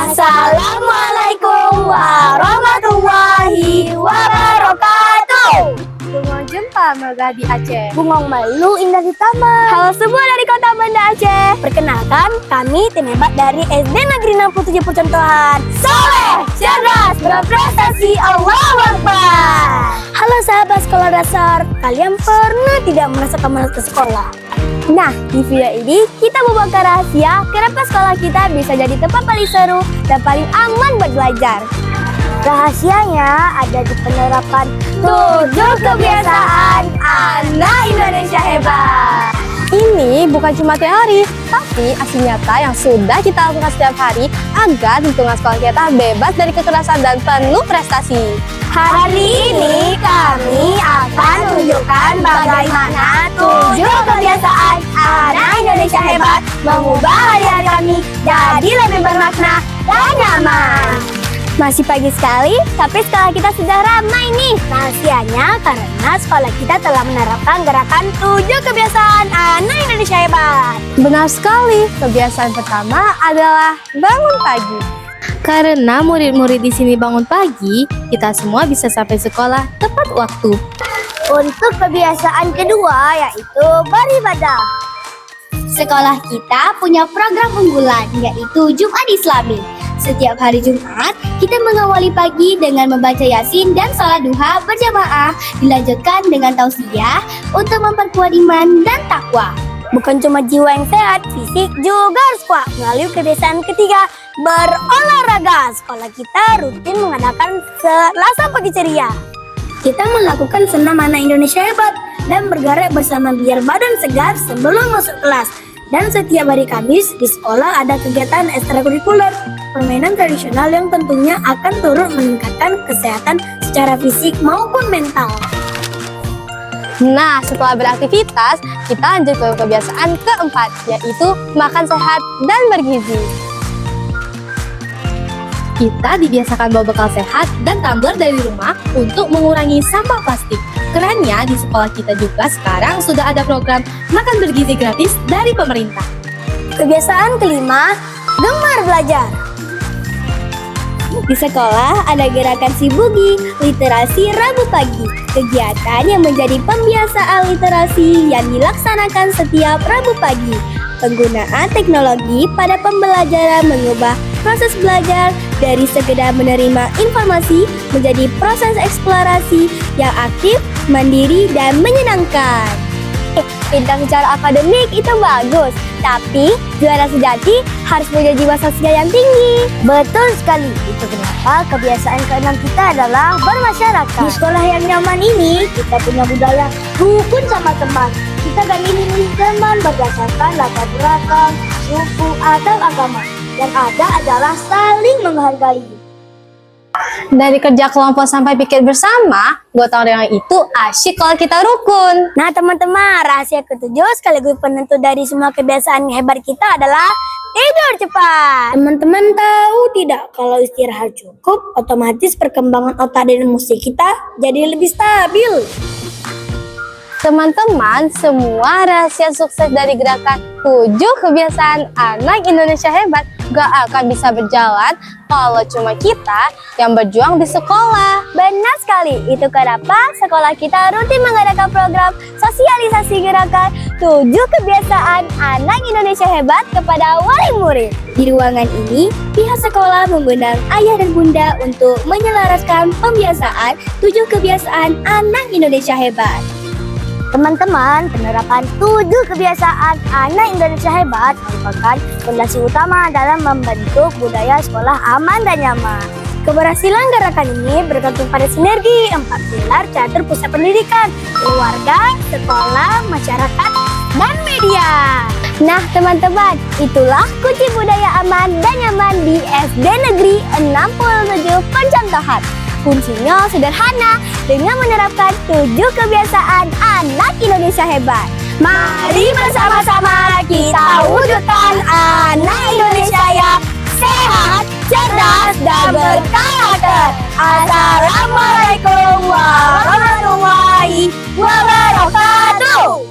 Assalamualaikum warahmatullahi wabarakatuh. Bungong jempa megah di Aceh. Bungong malu indah di taman. Halo semua dari kota Banda Aceh. Perkenalkan, kami tim hebat dari SD Negeri 67 Percontohan. Soleh, cerdas, berprestasi, Allahu Akbar. Halo sahabat sekolah dasar, kalian pernah tidak merasakan malas ke sekolah? Nah, di video ini kita membongkar rahasia kenapa sekolah kita bisa jadi tempat paling seru dan paling aman buat belajar. Rahasianya ada di penerapan 7 kebiasaan anak Indonesia hebat. Ini bukan cuma teori, tapi aksi nyata yang sudah kita lakukan setiap hari agar lingkungan sekolah kita bebas dari kekerasan dan penuh prestasi. Hari ini kami akan tunjukkan bagaimana 7 kebiasaan anak Indonesia hebat mengubah hari-hari kami jadi lebih bermakna dan nyaman. Masih pagi sekali, tapi sekolah kita sudah ramai nih. Rahasianya karena sekolah kita telah menerapkan gerakan 7 kebiasaan anak Indonesia hebat. Benar sekali, kebiasaan pertama adalah bangun pagi. Karena murid-murid di sini bangun pagi, kita semua bisa sampai sekolah tepat waktu. Untuk kebiasaan kedua yaitu beribadah. Sekolah kita punya program unggulan yaitu Jumat Islami. Setiap hari Jumat, kita mengawali pagi dengan membaca Yasin dan sholat duha berjamaah, dilanjutkan dengan tausiah untuk memperkuat iman dan takwa. Bukan cuma jiwa yang sehat, fisik juga harus kuat. Melalui kebiasaan ketiga, berolahraga. Sekolah kita rutin mengadakan Selasa pagi ceria. Kita melakukan senam anak Indonesia hebat dan bergerak bersama biar badan segar sebelum masuk kelas. Dan setiap hari Kamis di sekolah ada kegiatan ekstrakurikuler, permainan tradisional yang tentunya akan turut meningkatkan kesehatan secara fisik maupun mental. Nah, setelah beraktivitas, kita lanjut ke kebiasaan keempat, yaitu makan sehat dan bergizi. Kita dibiasakan bawa bekal sehat dan tumbler dari rumah untuk mengurangi sampah plastik. Kerennya, di sekolah kita juga sekarang sudah ada program makan bergizi gratis dari pemerintah. Kebiasaan kelima, gemar belajar. Di sekolah ada gerakan Sibugi, literasi Rabu pagi. Kegiatan yang menjadi pembiasaan literasi yang dilaksanakan setiap Rabu pagi. Penggunaan teknologi pada pembelajaran mengubah proses belajar dari sekedar menerima informasi menjadi proses eksplorasi yang aktif, mandiri, dan menyenangkan. Pintar secara akademik itu bagus, tapi juara sejati harus punya jiwa sosial yang tinggi. Betul sekali, itu kenapa kebiasaan keenam kita adalah bermasyarakat. Di sekolah yang nyaman ini, kita punya budaya rukun sama teman. Kita gak milih teman berdasarkan latar belakang, suku, atau agama. Yang ada adalah saling menghargai. Dari kerja kelompok sampai pikir bersama, gotong royong itu asyik kalau kita rukun. Nah teman-teman, rahasia ketujuh sekaligus penentu dari semua kebiasaan hebat kita adalah tidur cepat. Teman-teman tahu tidak kalau istirahat cukup, otomatis perkembangan otak dan emosi kita jadi lebih stabil. Teman-teman, semua rahasia sukses dari gerakan 7 kebiasaan anak Indonesia hebat gak akan bisa berjalan kalau cuma kita yang berjuang di sekolah. Benar sekali, itu kenapa sekolah kita rutin mengadakan program sosialisasi gerakan 7 kebiasaan anak Indonesia hebat kepada wali murid. Di ruangan ini, pihak sekolah mengundang ayah dan bunda untuk menyelaraskan pembiasaan 7 kebiasaan anak Indonesia hebat. Teman-teman, penerapan 7 kebiasaan anak Indonesia hebat merupakan fondasi utama dalam membentuk budaya sekolah aman dan nyaman. Keberhasilan gerakan ini bergantung pada sinergi 4 pilar catur pusat pendidikan, keluarga, sekolah, masyarakat, dan media. Nah teman-teman, itulah kunci budaya aman dan nyaman di SD Negeri 67 Percontohan. Kuncinya sederhana dengan menerapkan 7 kebiasaan anak Indonesia hebat. Mari bersama-sama kita wujudkan anak Indonesia yang sehat, cerdas, dan berkarakter. Assalamualaikum warahmatullahi wabarakatuh.